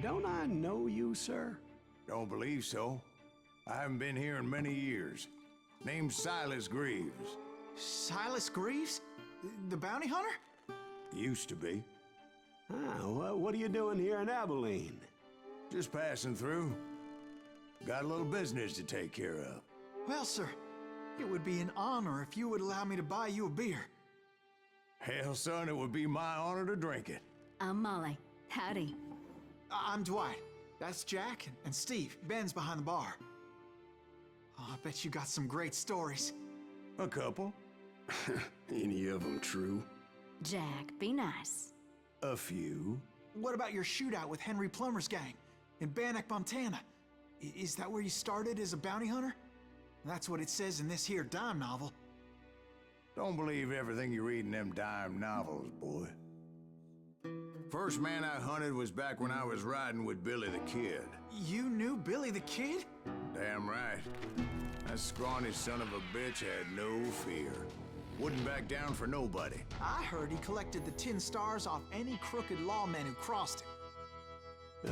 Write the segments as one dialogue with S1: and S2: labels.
S1: don't I know you, sir?
S2: Don't believe so. I haven't been here in many years. Name's Silas Greaves.
S3: Silas Greaves? The bounty hunter?
S2: Used to be.
S1: Ah, well, what are you doing here in Abilene?
S2: Just passing through. Got a little business to take care of.
S3: Well, sir, it would be an honor if you would allow me to buy you a beer.
S2: Hell, son, it would be my honor to drink it.
S4: I'm Molly. Howdy.
S3: I'm Dwight. That's Jack and Steve. Ben's behind the bar. Oh, I bet you got some great stories.
S2: A couple.
S1: Any of them true?
S4: Jack, be nice.
S2: A few.
S3: What about your shootout with Henry Plummer's gang in Bannock, Montana? Is that where you started as a bounty hunter? That's what it says in this here dime novel.
S2: Don't believe everything you read in them dime novels, boy. First man I hunted was back when I was riding with Billy the Kid.
S3: You knew Billy the Kid?
S2: Damn right. That scrawny son of a bitch had no fear. Wouldn't back down for nobody.
S3: I heard he collected the 10 stars off any crooked lawman who crossed him.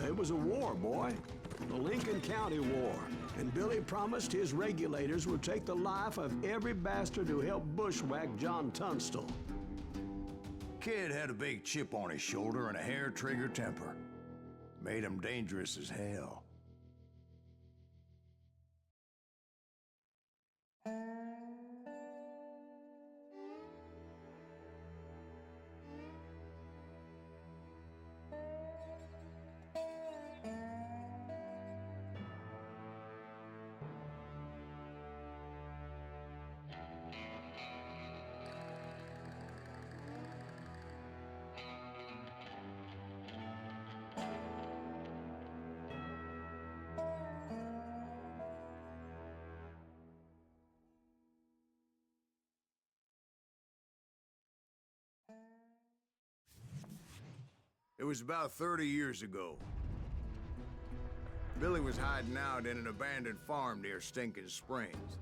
S1: It was a war, boy. The Lincoln County War. And Billy promised his regulators would take the life of every bastard who helped bushwhack John Tunstall.
S2: Kid had a big chip on his shoulder and a hair-trigger temper. Made him dangerous as hell. It was about 30 years ago. Billy was hiding out in an abandoned farm near Stinking Springs.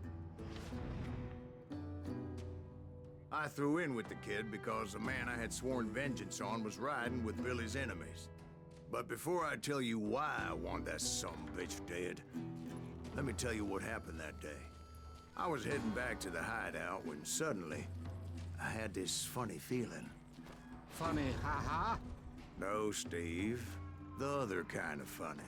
S2: I threw in with the kid because the man I had sworn vengeance on was riding with Billy's enemies. But before I tell you why I want that sumbitch dead, let me tell you what happened that day. I was heading back to the hideout when suddenly I had this funny feeling.
S5: Funny, ha-ha?
S2: No, Steve. The other kind of funny.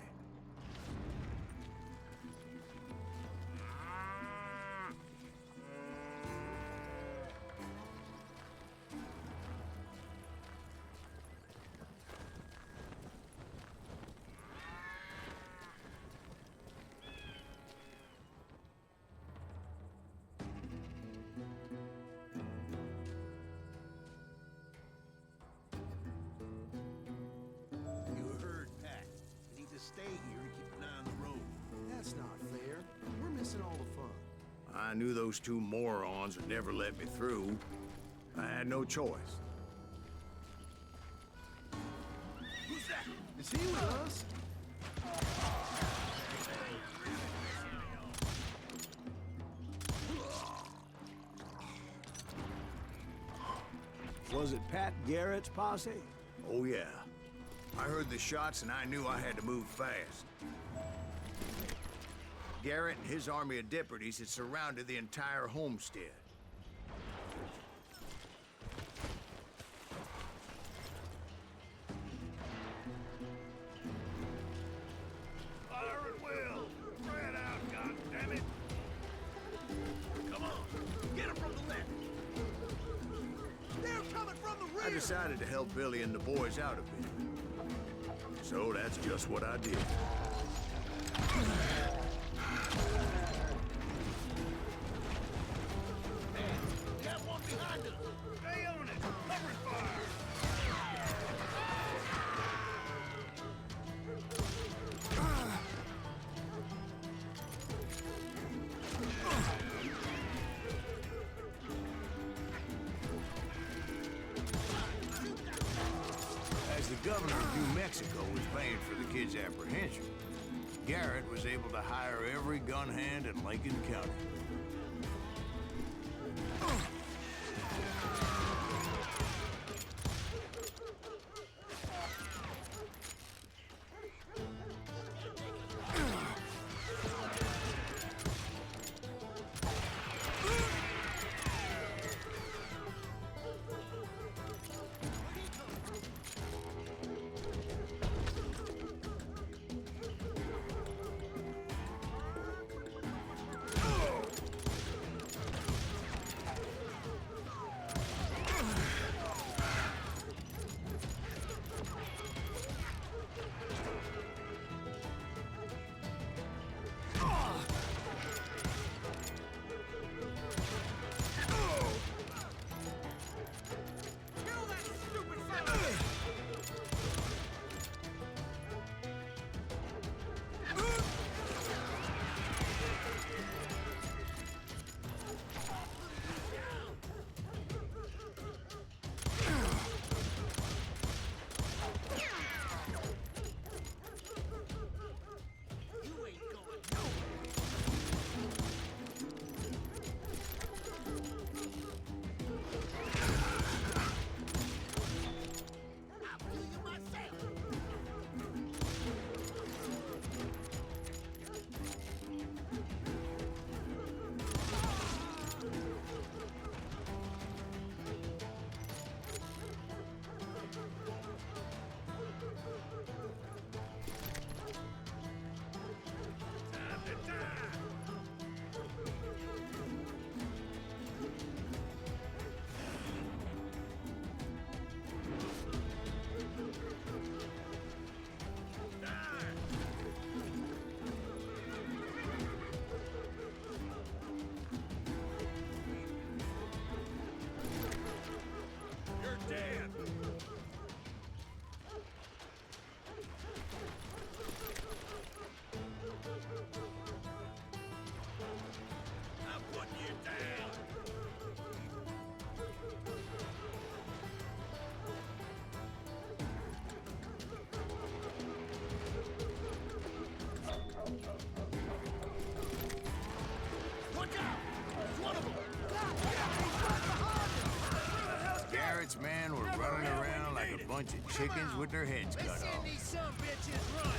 S5: Stay here and keep an eye on the road. That's not fair. We're missing all the fun.
S2: I knew those two morons would never let me through. I had no choice.
S5: Who's that? Is he with us?
S1: Was it Pat Garrett's posse?
S2: Oh, yeah. I heard the shots and I knew I had to move fast. Garrett and his army of deputies had surrounded the entire homestead.
S5: Fire at will! Spread out, goddammit! Come on, get him from the left! They're coming from the rear!
S2: I decided to help Billy and the boys out a bit. So that's just what I did.
S5: We have one behind us! Stay on it! Cover fire!
S2: As the governor of New Mexico was paying for the kid's apprehension, Garrett was able to hire every gun hand in Lincoln County. bunch of chickens with their heads cut off.
S5: These some bitches running.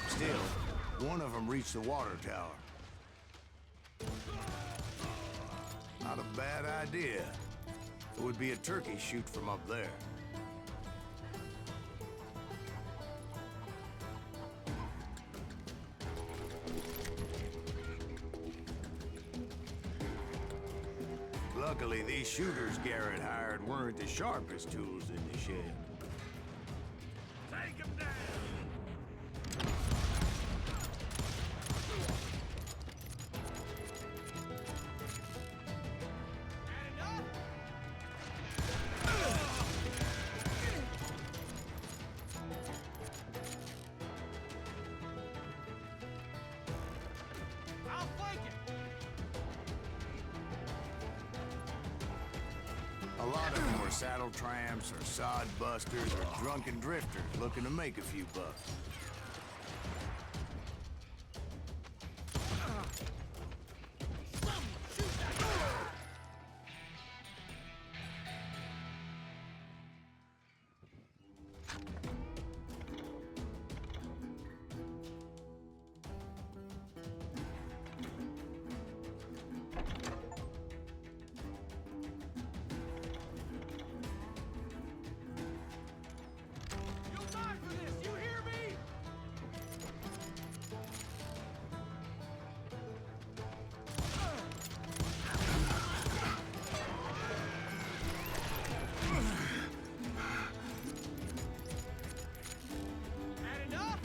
S2: Still, one of them reached the water tower. Not a bad idea. It would be a turkey shoot from up there. Luckily, these shooters Garrett hired weren't the sharpest tools in the shed.
S5: Take him down. I'll flank it.
S2: A lot of them were saddle tramps or sod busters or drunken drifters looking to make a few bucks.
S5: You'll die for this, you hear me? Had enough?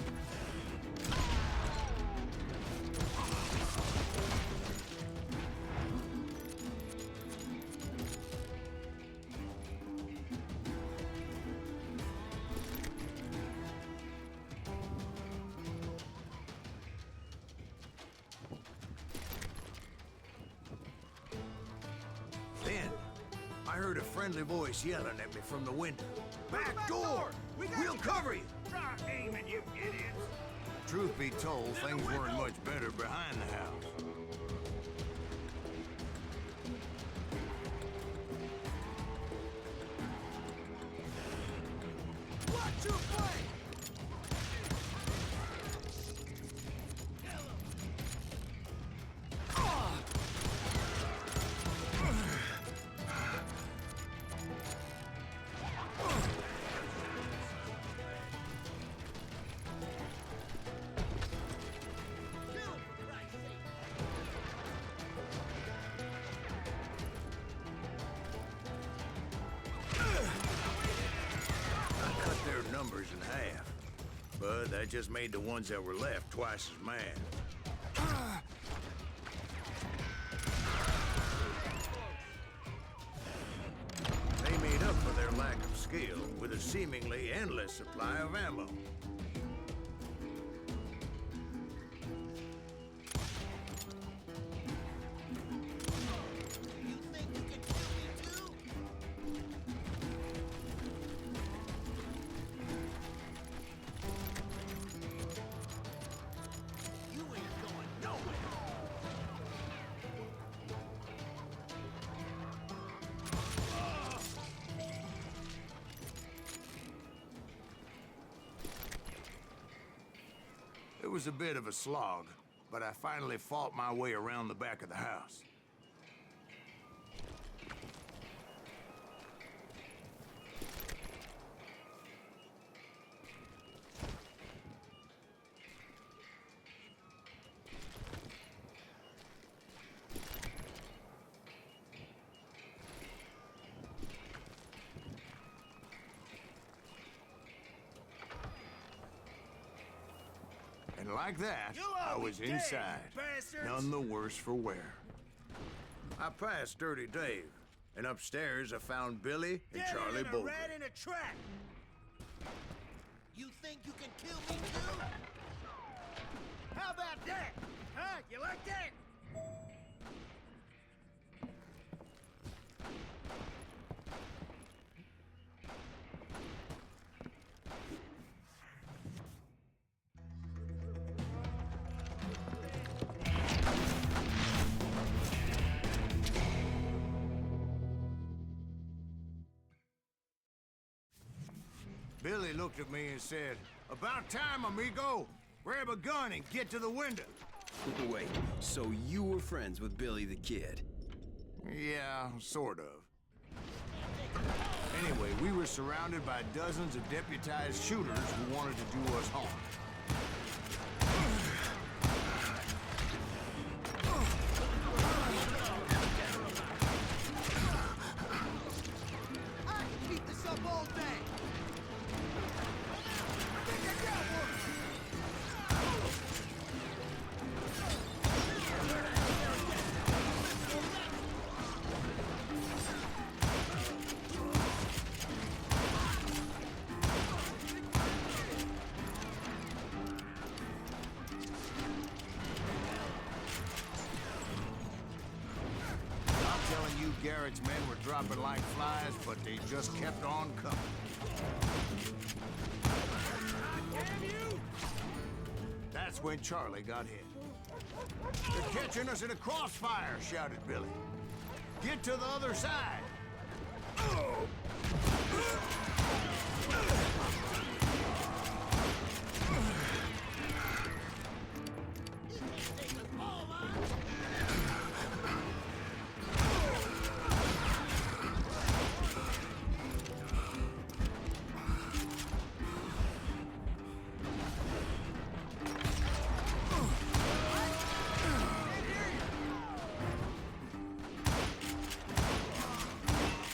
S2: Then, I heard a friendly voice yelling at me from the window. Back
S5: back
S2: door!
S5: door!
S2: We'll cover you!
S5: Try aiming, you idiots.
S2: Truth be told, things weren't much better behind the house.
S5: Watch your flank!
S2: I cut their numbers in half, but that just made the ones that were left twice as mad. They made up for their lack of skill with a seemingly endless supply of ammo.
S5: You think you can kill me too?
S2: It was a bit of a slog, but I finally fought my way around the back of the house. And like that, I was inside, none the worse for wear. I passed Dirty Dave, and upstairs I found Billy and Charlie both.
S5: Rat in a trap. You think you can kill me too? How about that? Huh? You like that?
S2: Billy looked at me and said, "About time, amigo. Grab a gun and get to the window."
S6: Wait, so you were friends with Billy the Kid?
S2: Yeah, sort of. Anyway, we were surrounded by dozens of deputized shooters who wanted to do us harm.
S5: I can keep this up all day.
S2: Garrett's men were dropping like flies, but they just kept on coming.
S5: Damn you!
S2: That's when Charlie got hit. "They're catching us in a crossfire," shouted Billy. "Get to the other side!"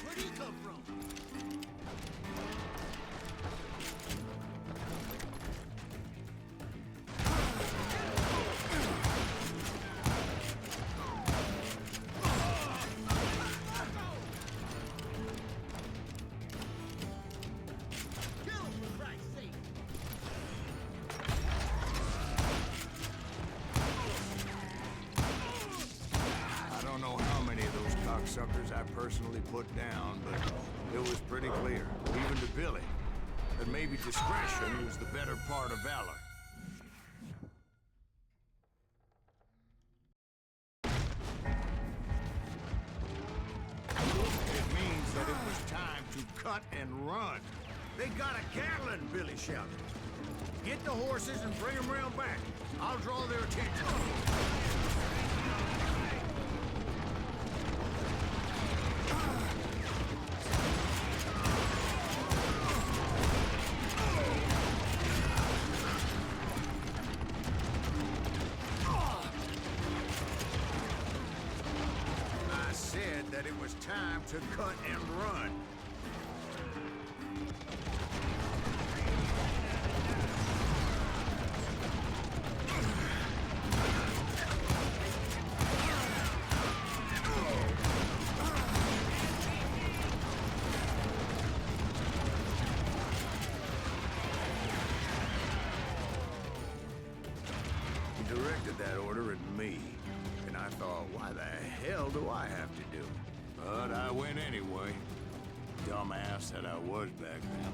S5: Where'd he come from? Kill him, for Christ's sake!
S2: I don't know how many of those cocksuckers I personally put down, but it was pretty clear, even to Billy, that maybe discretion was the better part of valor. It means that it was time to cut and run. "They got a Gatling," Billy shouted. "Get the horses and bring them round back. I'll draw their attention." I said that it was time to cut and run. He directed that order at me, and I thought, why the hell do I have to do it? But I went anyway. Dumbass that I was back then.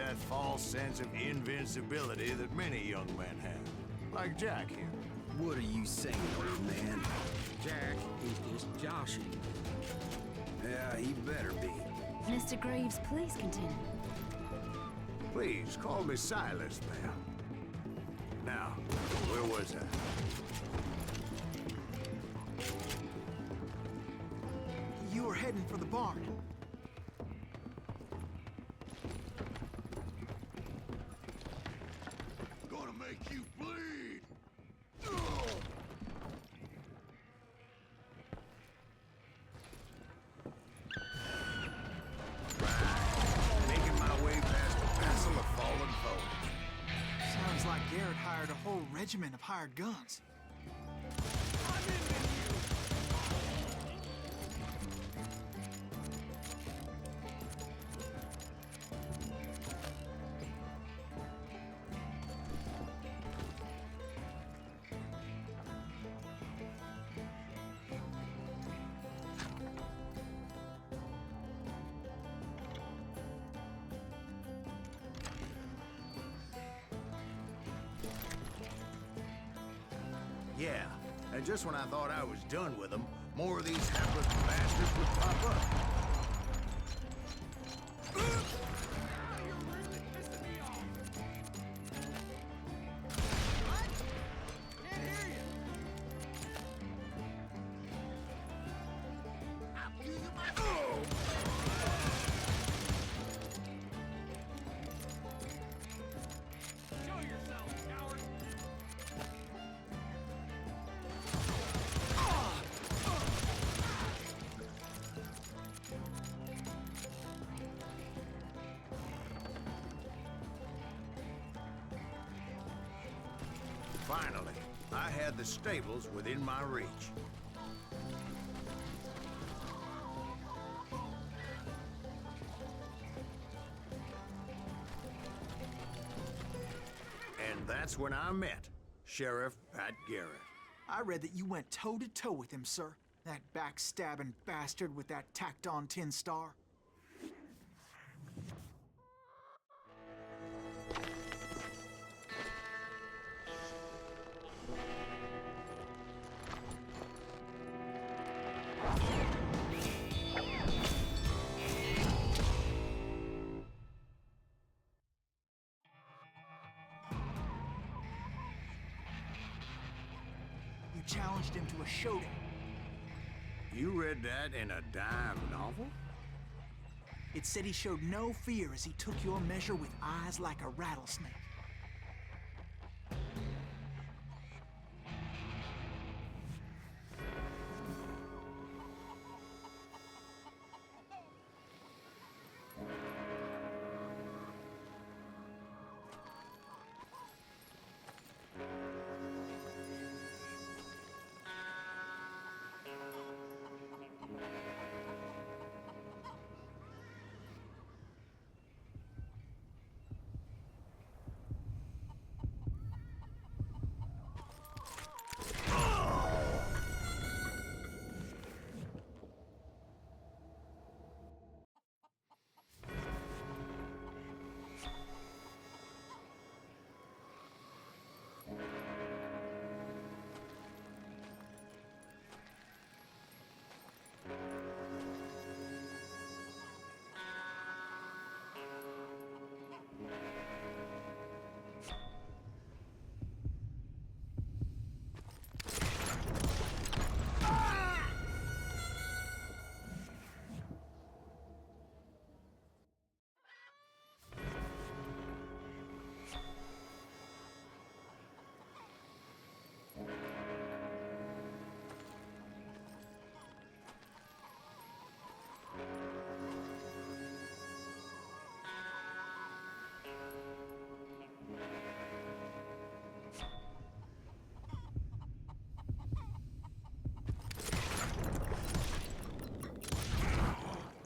S2: that false sense of invincibility that many young men have. Like Jack here.
S6: What are you saying, old man?
S7: Jack is just joshing.
S6: Yeah, he better be.
S4: Mr. Greaves, please continue.
S2: Please, call me Silas, ma'am. Now, where was I?
S3: You were heading for the barn.
S2: Gonna make you bleed! Making my way past the passel of fallen foes.
S3: Sounds like Garrett hired a whole regiment of hired guns.
S2: Yeah, and just when I thought I was done with them, more of these hapless bastards would pop up. Finally, I had the stables within my reach. And that's when I met Sheriff Pat Garrett.
S3: I read that you went toe-to-toe with him, sir. That backstabbing bastard with that tacked-on tin star. You challenged him to a showdown.
S2: You read that in a dime novel?
S3: It said he showed no fear as he took your measure with eyes like a rattlesnake.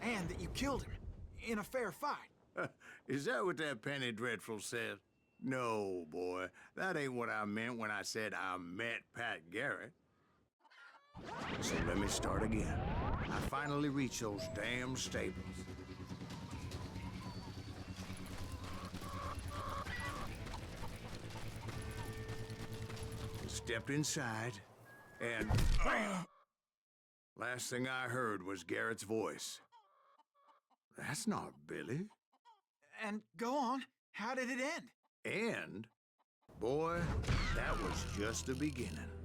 S3: And that you killed him in a fair fight.
S2: Is that what that penny dreadful said? No, boy. That ain't what I meant when I said I met Pat Garrett. So let me start again. I finally reached those damn stables. stepped inside, and... Last thing I heard was Garrett's voice. That's not Billy.
S3: And go on. How did it end?
S2: And, boy, that was just the beginning.